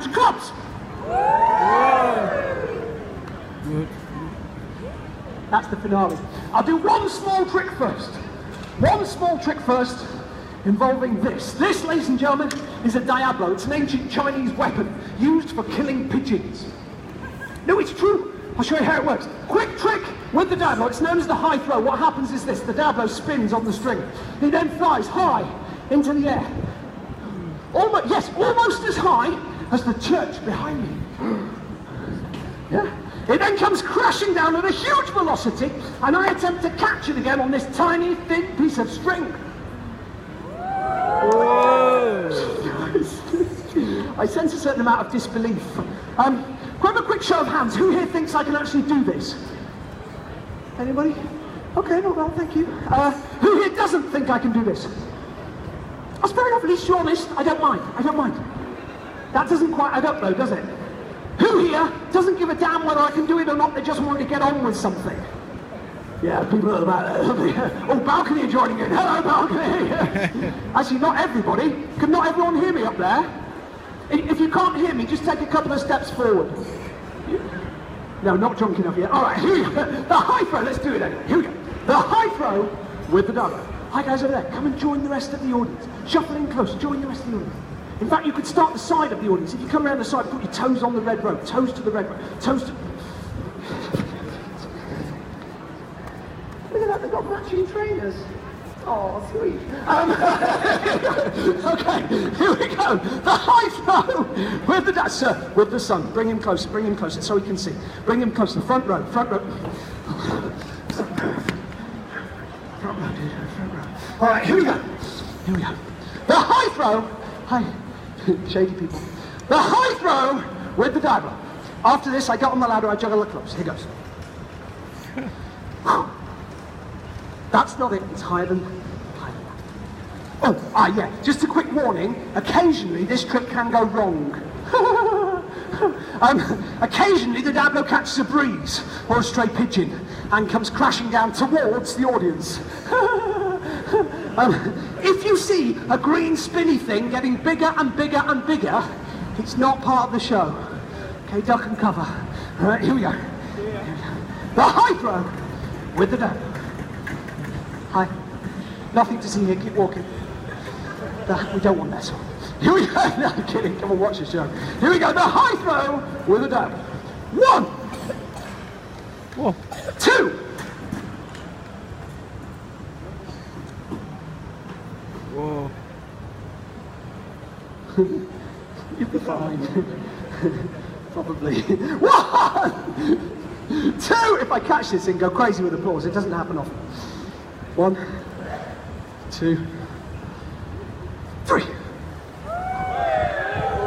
your clubs. Good. That's the finale. I'll do one small trick first. One small trick first involving this. This, ladies and gentlemen, is a Diablo. It's an ancient Chinese weapon used for killing pigeons. No, it's true. I'll show you how it works. Quick trick with the Diablo. It's known as the high throw. What happens is this. The Diablo spins on the string. He then flies high into the air. Almost as high as the church behind me. Yeah? It then comes crashing down at a huge velocity, and I attempt to catch it again on this tiny, thin piece of string. Whoa. I sense a certain amount of disbelief. Grab a quick show of hands. Who here thinks I can actually do this? Anybody? Okay, not bad, thank you. Who here doesn't think I can do this? That's fair enough, at least you're honest. I don't mind. That doesn't quite add up though, does it? Who here doesn't give a damn whether I can do it or not? They just want to get on with something. Yeah, people at the back. Oh, balcony joining in. Hello, balcony. Actually, not everybody. Can not everyone hear me up there? If you can't hear me, just take a couple of steps forward. No, not drunk enough yet. All right, here we go. The high throw. Let's do it then. Here we go. The high throw with the Diablo. Hi guys over there. Come and join the rest of the audience. Shuffle in close. Join the rest of the audience. In fact, you could start the side of the audience. If you come around the side, put your toes on the red rope. Toes to the red rope. Toes to... Look at that, they've got matching trainers. Oh, sweet. Okay, here we go. The high throw with the... Sir, with the sun. Bring him closer so he can see. Bring him closer. Front row. Front row. All right, here we go. The high throw. Hi, shady people. The high throw with the Diablo. After this, I get on the ladder, I juggle the clubs. Here goes. That's not it. It's higher than that. Oh, yeah. Just a quick warning. Occasionally, this trick can go wrong. Occasionally, the Diablo catches a breeze or a stray pigeon and comes crashing down towards the audience. If you see a green spinny thing getting bigger and bigger and bigger, it's not part of the show. Okay, duck and cover. All right, here we go. The high throw with the Diablo. Hi. Nothing to see here, keep walking. We don't want that song. Here we go. No, I'm kidding. Come and watch the show. Here we go. The high throw with the Diablo. 1. Whoa. 2. Whoa. You'll be fine. Probably. 1. 2. If I catch this and go crazy with applause, it doesn't happen often. 1, 2, 3.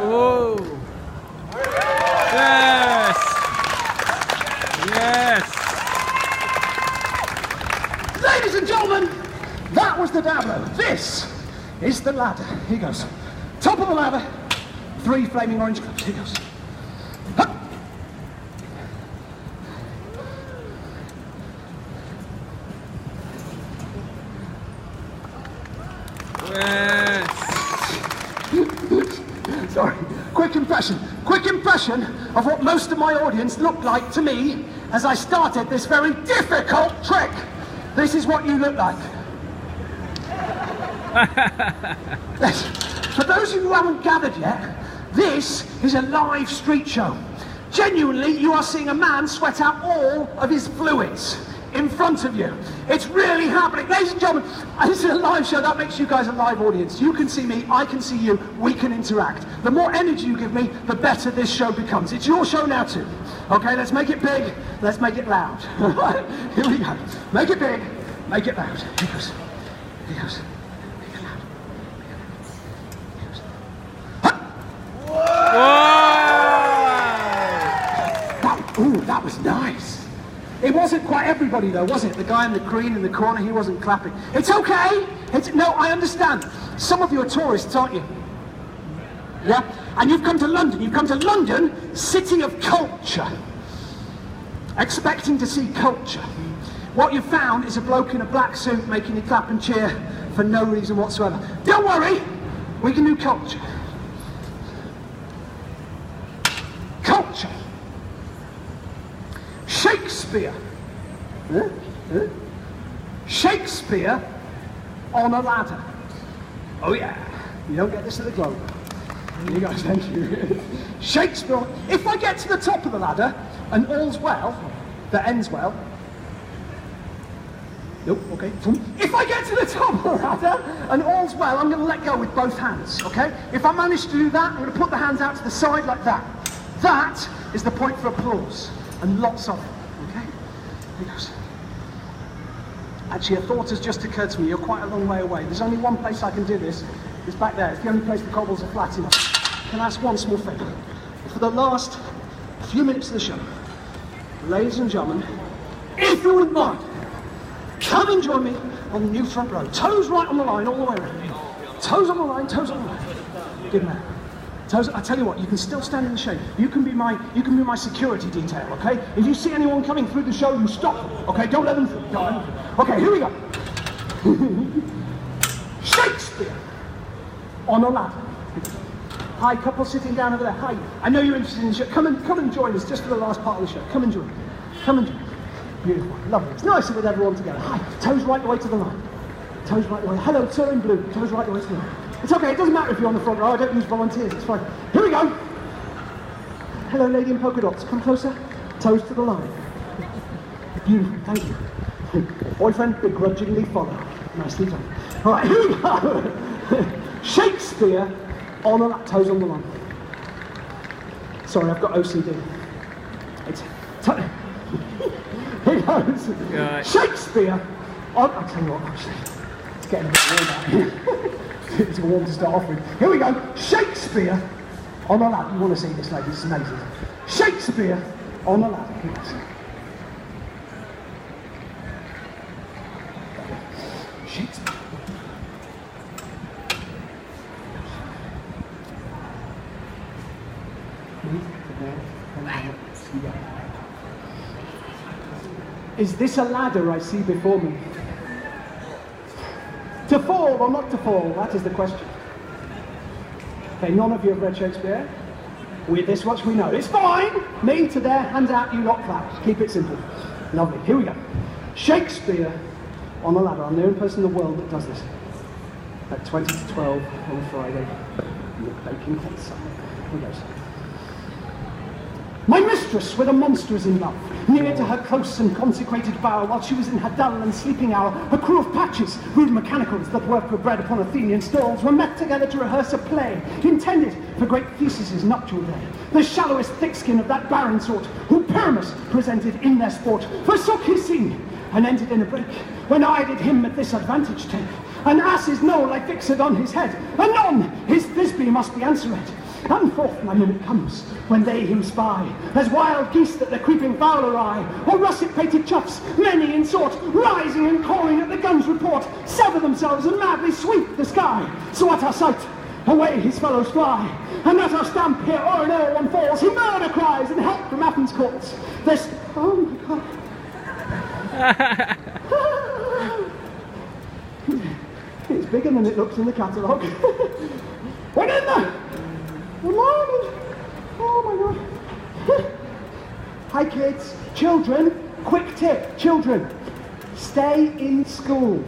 Whoa. Yes. Yes. Ladies and gentlemen, that was the Diablo. This is the ladder. Here goes. Top of the ladder, 3 flaming orange clubs. Here goes. Hup. Yes. Sorry. Quick impression of what most of my audience looked like to me as I started this very difficult trick. This is what you look like. For those of you who haven't gathered yet, this is a live street show. Genuinely, you are seeing a man sweat out all of his fluids in front of you. It's really happening. Ladies and gentlemen, this is a live show. That makes you guys a live audience. You can see me, I can see you, we can interact. The more energy you give me, the better this show becomes. It's your show now too. Okay, let's make it big, let's make it loud. Here we go. Make it big, make it loud. Here goes. Here goes. Make it loud. Here goes. Ooh, that was nice. It wasn't quite everybody though, was it? The guy in the green in the corner, he wasn't clapping. It's okay. No, I understand. Some of you are tourists, aren't you? Yeah? And you've come to London. You've come to London, city of culture. Expecting to see culture. What you've found is a bloke in a black suit making you clap and cheer for no reason whatsoever. Don't worry, we can do culture. culture. Shakespeare. Shakespeare on a ladder. Oh yeah, you don't get this at the Globe. Here you go, thank you. Shakespeare, if I get to the top of the ladder and all's well, that ends well. Nope, okay. If I get to the top of the ladder and all's well, I'm going to let go with both hands, okay? If I manage to do that, I'm going to put the hands out to the side like that. That is the point for applause, and lots of it, okay? Here goes. Actually, a thought has just occurred to me. You're quite a long way away. There's only one place I can do this. It's back there. It's the only place the cobbles are flat enough. Can I ask one small favour? For the last few minutes of the show, ladies and gentlemen, if you wouldn't mind, come and join me on the new front row. Toes right on the line all the way around. Toes on the line, toes on the line. Good man. Toes, I tell you what, you can still stand in the shade. You can be my security detail, okay? If you see anyone coming through the show, you stop them, okay? Don't let them through. Don't let them through. Okay, here we go. Shakespeare on a ladder. Hi, couple sitting down over there. Hi. I know you're interested in the show. Come and join us just for the last part of the show. Come and join me. Come and join me. Beautiful, lovely. It's nicer with everyone together. Hi, toes right the way to the line. Toes right the way. Hello, sir in blue. Toes right the way to the line. It's okay, it doesn't matter if you're on the front row. I don't use volunteers, it's fine. Here we go. Hello, lady in polka dots. Come closer. Toes to the line. Beautiful, thank you. Boyfriend begrudgingly follow. Nicely done. All right, here we go. Shakespeare on a toes on the line. Sorry, I've got OCD. It's here goes. Right. Shakespeare on. I'll tell you what, actually, it's getting a bit warm out here. It's warm to start off with. Here we go. Shakespeare on a ladder. You want to see this, ladies? It's amazing. Shakespeare on a ladder. Here goes. Shakespeare. Is this a ladder I see before me? To fall or not to fall, that is the question. Okay, none of you have read Shakespeare. With this much we know. It's fine! Me to there, hands out, you lot clap. Keep it simple. Lovely, here we go. Shakespeare on a ladder. I'm the only person in the world that does this. At 20 to 12 on a Friday. Look, baking cakes. Here goes. My mistress with a monster is in love. Near to her close and consecrated bower, while she was in her dull and sleeping hour, a crew of patches, rude mechanicals that work were bred upon Athenian stalls, were met together to rehearse a play, intended for great Theseus' nuptial day. The shallowest thickskin of that barren sort, who Pyramus presented in their sport, forsook his scene, and ended in a break, when I did him at this advantage take. An ass's knoll I fixed on his head, anon his Thisbe must be answered. And forth my minute comes, when they him spy, as wild geese that the creeping fowler eye, or russet-pated chuffs, many in sort, rising and calling at the gun's report, sever themselves and madly sweep the sky. So at our sight, away his fellows fly, and at our stamp here o'er and o'er one falls, he murder cries and help from Athens calls. This, oh my God. It's bigger than it looks in the catalogue. When in there! Good morning! Oh my God. Hi kids, children, quick tip, children, stay in school.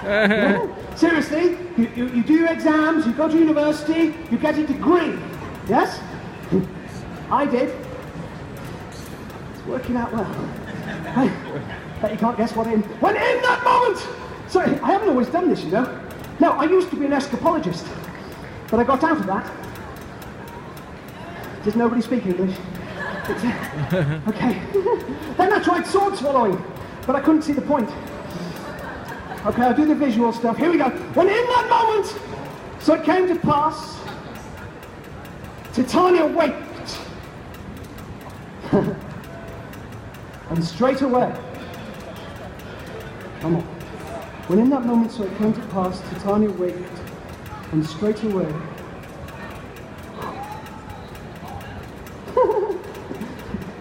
Yeah? Seriously, you do your exams, you go to university, you get a degree, yes? I did. It's working out well. I bet you can't guess what in. When in that moment! Sorry, I haven't always done this, you know. No, I used to be an escapologist, but I got out of that. Does nobody speak English? Okay. Then I tried sword swallowing, but I couldn't see the point. Okay, I'll do the visual stuff. Here we go. When in that moment, so it came to pass, Titania waked, and straight away, come on. When in that moment, so it came to pass, Titania waked, and straight away,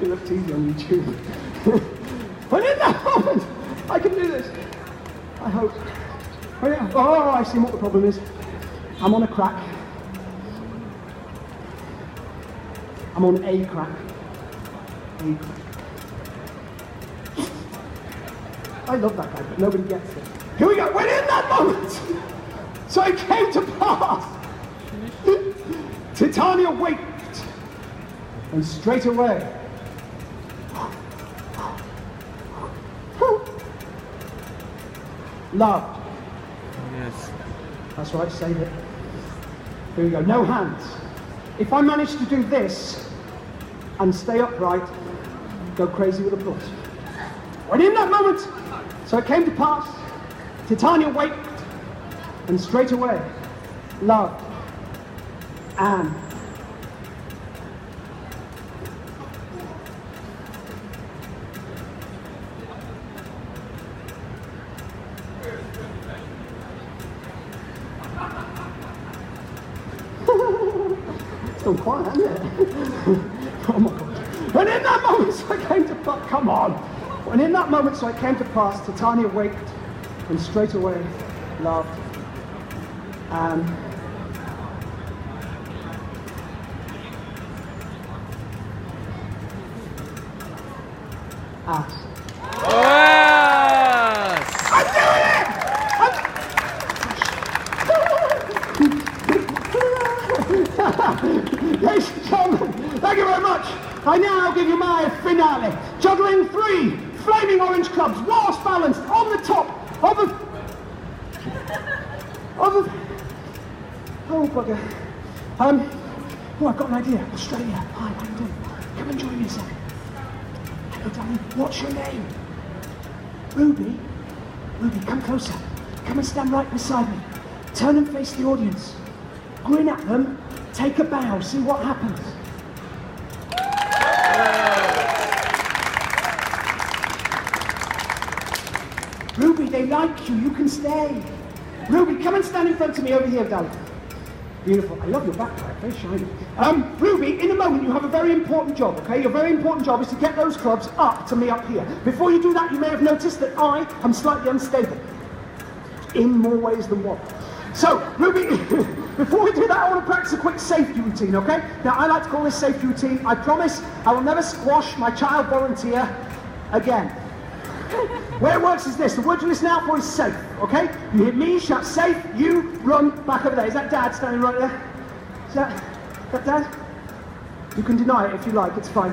it looks easy on YouTube. When in that moment, I can do this. I hope. Oh, yeah. Oh, I see what the problem is. I'm on a crack. I'm on A crack. A crack. I love that guy, but nobody gets it. Here we go. When in that moment, so it came to pass, Titania waked, and straight away, loved. Yes. That's right, save it. Here we go, no hands. If I manage to do this and stay upright, go crazy with applause. When in that moment, so it came to pass, Titania waked, and straight away, loved Anne. It's gone quiet, hasn't it? Oh my God. When in that moment, so it came to pass, come on. When in that moment, so it came to pass, Titania waked, and straight away, loved Anne. Ass. Yes! I'm doing it! Ladies and gentlemen, thank you very much. I now give you my finale. Juggling 3 flaming orange clubs, whilst balanced on the top of a... Oh, bugger. Oh, I've got an idea. Australia. Hi, how you doing? Come and join me a second. Hello, darling. What's your name? Ruby? Ruby, come closer. Come and stand right beside me. Turn and face the audience. Grin at them. Take a bow. See what happens. Ruby, they like you. You can stay. Ruby, come and stand in front of me over here, darling. Beautiful. I love your backpack. Very shiny. Ruby, in a moment you have a very important job, okay? Your very important job is to get those clubs up to me up here. Before you do that, you may have noticed that I am slightly unstable. In more ways than one. So, Ruby, before we do that, I want to practice a quick safety routine, okay? Now, I like to call this safety routine. I promise I will never squash my child volunteer again. Way it works is this. The word you listen out for is safe, okay? You hear me shout safe, you run back over there. Is that Dad standing right there? Is that Dad? You can deny it if you like, it's fine.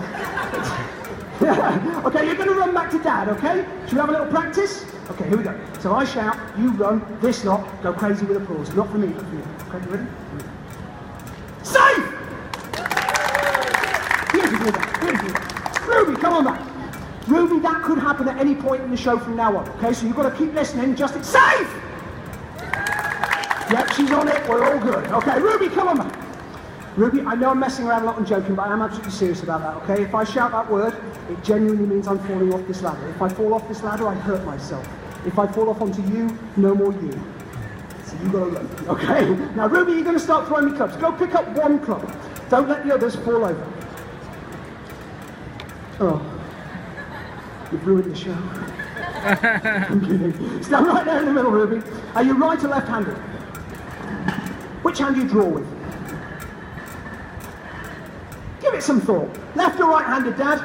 Okay, you're going to run back to Dad, okay? Should we have a little practice? Okay, here we go. So I shout, you run, this lot, go crazy with applause. Not for me, but for you. Okay, you ready? Safe! Beautiful, beautiful. Ruby, come on back. Ruby, that could happen at any point in the show from now on, okay? So you've got to keep listening, just safe! Yep, she's on it, we're all good. Okay, Ruby, come on back. Ruby, I know I'm messing around a lot and joking, but I am absolutely serious about that, okay? If I shout that word, it genuinely means I'm falling off this ladder. If I fall off this ladder, I hurt myself. If I fall off onto you, no more you. So you got to learn, okay? Now, Ruby, you're going to start throwing me clubs. Go pick up one club. Don't let the others fall over. Oh. You've ruined the show. I'm kidding. Stand right there in the middle, Ruby. Are you right or left-handed? Which hand do you draw with? Give it some thought. Left or right-handed, Dad?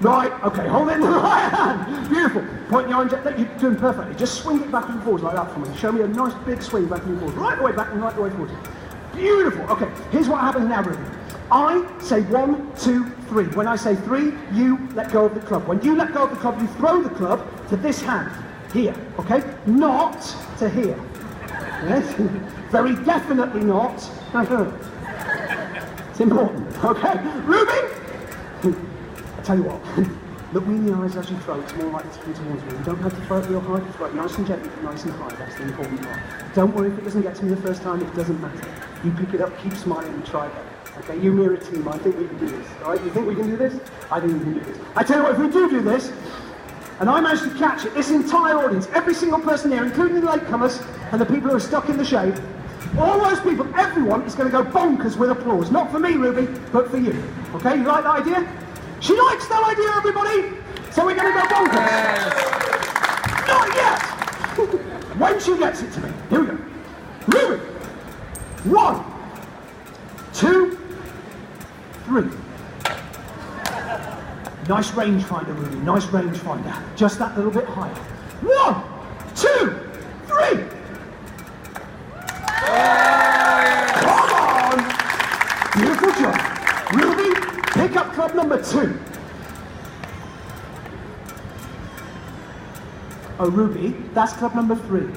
Right, okay, hold it in the right hand. Beautiful. Point your orange, you're doing perfectly. Just swing it back and forwards like that for me. Show me a nice big swing back and forwards. Right the way back and right the way forwards. Beautiful. Okay, here's what happens now, Ruby. I say 1, 2, 3. When I say 3, you let go of the club. When you let go of the club, you throw the club to this hand. Here, okay? Not to here. Yes? Very definitely not. It's important, okay? Ruby! I tell you what, look me in the eyes as you throw, it's more likely to come towards me. You don't have to throw it real high, throw it nice and gently, nice and high, that's the important part. Don't worry if it doesn't get to me the first time, it doesn't matter. You pick it up, keep smiling and try again. Okay, you mirror team, I think we can do this. Alright, you think we can do this? I think we can do this. I tell you what, if we do this, and I manage to catch it, this entire audience, every single person here, including the latecomers and the people who are stuck in the shade, all those people, everyone is going to go bonkers with applause. Not for me, Ruby, but for you. Okay, you like that idea? She likes that idea, everybody! So we're going to go bonkers. Not yet! When she gets it to me. Here we go. Ruby! 1, 2, 3. Nice rangefinder, Ruby, nice rangefinder. Just that little bit higher. 1, 2, 3. Come on! Beautiful job. Ruby, pick up club number 2. Oh, Ruby, that's club number 3.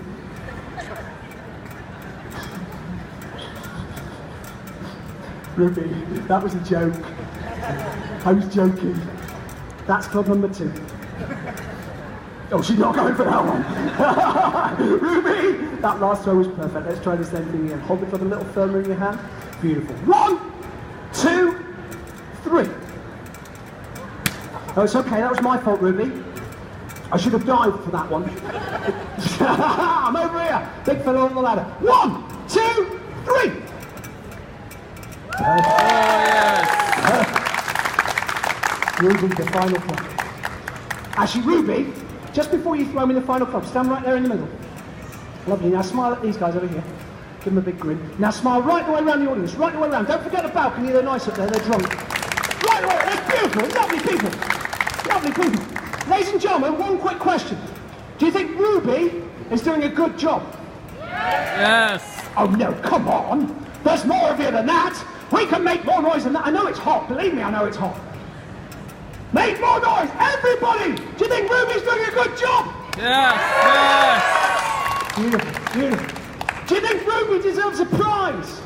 Ruby, that was a joke. I was joking. That's club number 2. Oh, she's not going for that one. Ruby, that last throw was perfect. Let's try the same thing again. Hold the club a little firmer in your hand. Beautiful. 1, 2, 3. Oh, it's okay. That was my fault, Ruby. I should have dived for that one. I'm over here. Big fellow on the ladder. 1, 2, 3. Ruby, the final club. Actually, Ruby, just before you throw me the final club, stand right there in the middle. Lovely. Now smile at these guys over here. Give them a big grin. Now smile right the way around the audience, right the way around. Don't forget the balcony, they're nice up there, they're drunk. Right away, they're beautiful, lovely people. Lovely people. Ladies and gentlemen, one quick question. Do you think Ruby is doing a good job? Yes. Oh no, come on. There's more of you than that. We can make more noise than that. I know it's hot, believe me, I know it's hot. Make more noise, everybody! Do you think Ruby's doing a good job? Yes. Yes. Beautiful, beautiful. Do you think Ruby deserves a prize?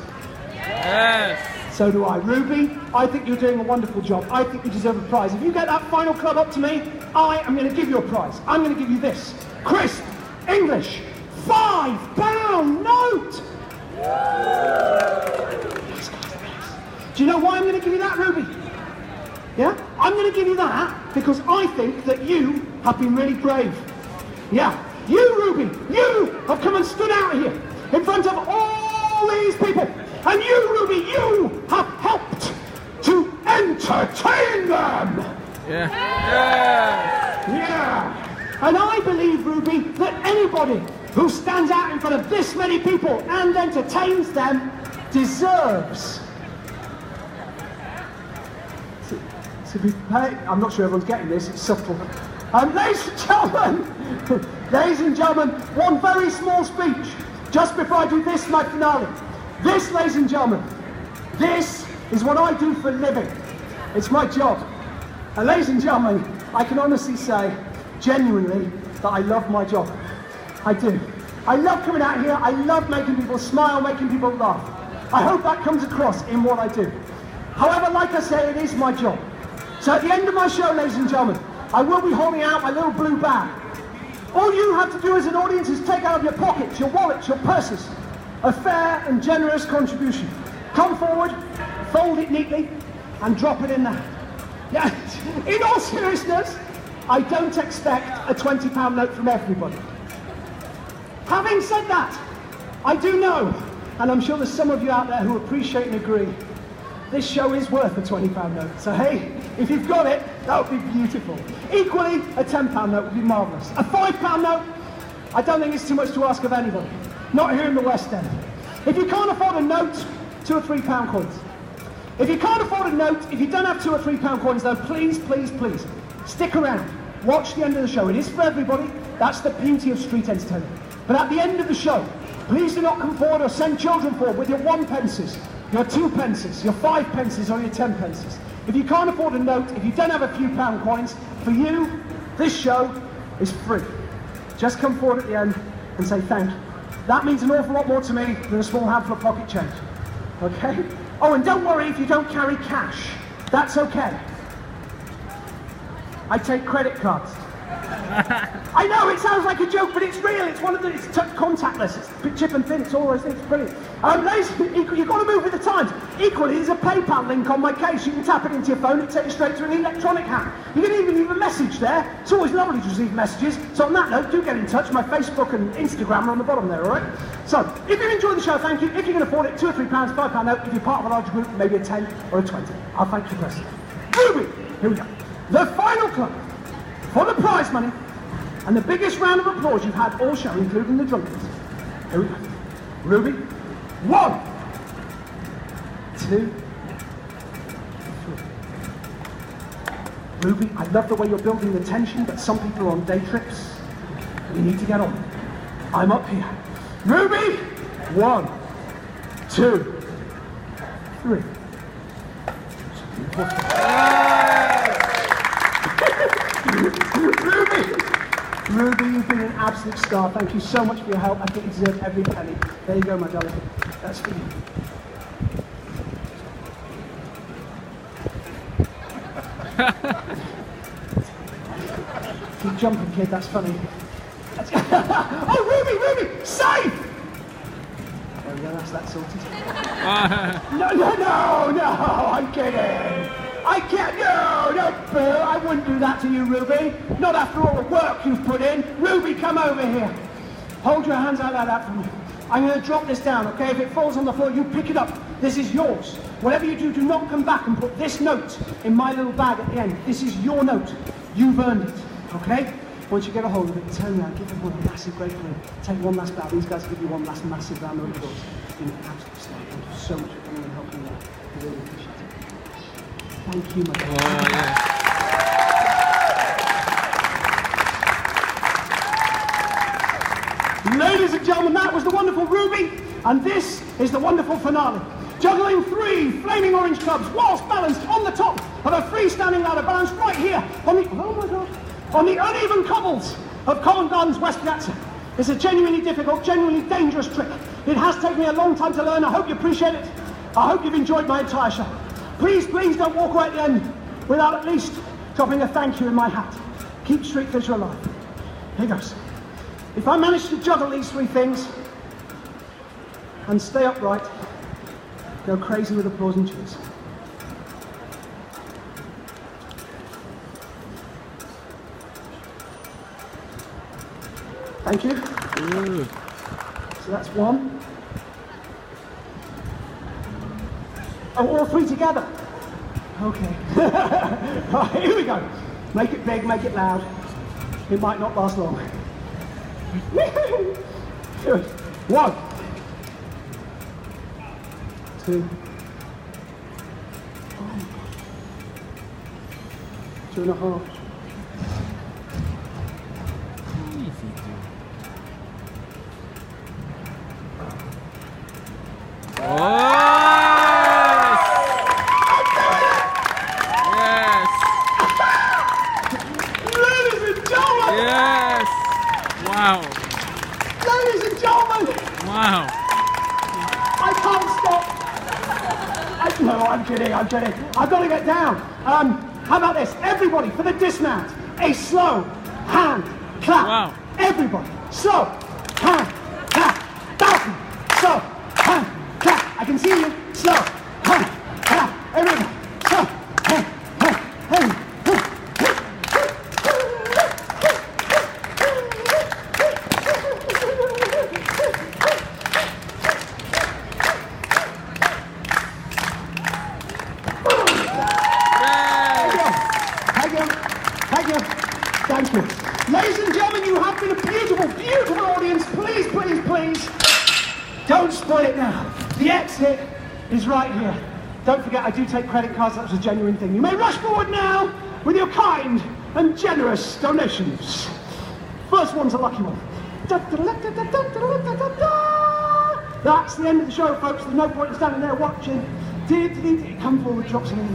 Yes. So do I. Ruby, I think you're doing a wonderful job. I think you deserve a prize. If you get that final club up to me, I am going to give you a prize. I'm going to give you this. Crisp, English, £5 note! Do you know why I'm going to give you that, Ruby? Yeah? I'm going to give you that because I think that you have been really brave. Yeah. You, Ruby, you have come and stood out here in front of all these people. And you, Ruby, you have helped to entertain them. Yeah. Yeah. Yeah. And I believe, Ruby, that anybody who stands out in front of this many people and entertains them deserves to be paid. I'm not sure everyone's getting this, it's subtle. Ladies and gentlemen, one very small speech just before I do this, my finale. This, ladies and gentlemen, this is what I do for a living. It's my job. And ladies and gentlemen, I can honestly say, genuinely, that I love my job. I do. I love coming out here. I love making people smile, making people laugh. I hope that comes across in what I do. However, like I say, it is my job. So at the end of my show, ladies and gentlemen, I will be holding out my little blue bag. All you have to do as an audience is take out of your pockets, your wallets, your purses, a fair and generous contribution. Come forward, fold it neatly, and drop it in there. Yeah, in all seriousness, I don't expect a £20 note from everybody. Having said that, I do know, and I'm sure there's some of you out there who appreciate and agree, this show is worth a £20 note. So hey, if you've got it, that would be beautiful. Equally, a £10 note would be marvellous. A £5 note, I don't think it's too much to ask of anybody. Not here in the West End. If you can't afford a note, £2 or £3 coins. If you can't afford a note, if you don't have £2 or £3 coins though, please, please, please, stick around. Watch the end of the show. It is for everybody. That's the beauty of street entertainment. But at the end of the show, please do not come forward or send children forward with your 1 pences, your 2 pences, your 5 pences or your 10 pences. If you can't afford a note, if you don't have a few pound coins, for you, this show is free. Just come forward at the end and say thank you. That means an awful lot more to me than a small handful of pocket change. Okay? Oh, and don't worry if you don't carry cash. That's okay. I take credit cards. I know it sounds like a joke, but it's real. It's one of the, it's contactless. It's chip and thin. It's all those things. It's brilliant. Ladies, you've got to move with the times. Equally, there's a PayPal link on my case. You can tap it into your phone. It takes you straight to an electronic hack. You can even leave a message there. It's always lovely to receive messages. So on that note, do get in touch. My Facebook and Instagram are on the bottom there. All right. So if you enjoy the show, thank you. If you can afford it, £2 or £3, £5 note. If you're part of a larger group, maybe a 10 or a 20. I'll thank you personally. Ruby, here we go. The final club for the prize money. And the biggest round of applause you've had all show, including the drunkards. Here we go. Ruby, 1, 2, Ruby, I love the way you're building the tension, but some people are on day trips. You need to get on. I'm up here. Ruby! 1, 2, 3. Ruby, you've been an absolute star. Thank you so much for your help. I think you deserve every penny. There you go, my darling. That's for you. Keep jumping, kid. That's funny. Oh, Ruby! Safe! There we go. That's that sorted. No! I'm kidding. I can't. No, boo! I wouldn't do that to you, Ruby. Not after all the work you've put in. Ruby, come over here. Hold your hands out like that for me. I'm going to drop this down, okay? If it falls on the floor, you pick it up. This is yours. Whatever you do, do not come back and put this note in my little bag at the end. This is your note. You've earned it, okay? Once you get a hold of it, turn around, give everyone a massive great play. Take one last bow. These guys will give you one last massive round of applause. You've been an absolute star. Thank you so much for coming and helping me out. I really appreciate it. Thank you, my God. Oh, yeah. Ladies and gentlemen, that was the wonderful Ruby, and this is the wonderful finale. Juggling 3 flaming orange clubs whilst balanced on the top of a freestanding ladder, balanced right here on the, oh my God, on the uneven cobbles of Covent Garden's West Piazza. It's a genuinely difficult, genuinely dangerous trick. It has taken me a long time to learn. I hope you appreciate it. I hope you've enjoyed my entire show. Please don't walk away at the end without at least dropping a thank you in my hat. Keep Street Theatre alive. Here goes. If I manage to juggle these 3 things and stay upright, go crazy with applause and cheers. Thank you. Good. So that's 1. Oh, all 3 together. Okay. Right, here we go. Make it big, make it loud. It might not last long. Good. 1, 2, 2.5. Easy, Yes! Wow! Ladies and gentlemen! Wow! I can't stop! No, I'm kidding. I've got to get down. How about this? Everybody, for the dismount, a slow hand clap. Wow. Everybody, slow hand clap. Dalton, slow hand clap. I can see you. Slow hand clap. Everybody, slow hand clap. Hey. Thank you. Ladies and gentlemen, you have been a beautiful, beautiful audience. Please, please, please, don't spoil it now. The exit is right here. Don't forget, I do take credit cards. That was a genuine thing. You may rush forward now with your kind and generous donations. First one's a lucky one. That's the end of the show, folks. There's no point in standing there watching. Come forward, drop something in.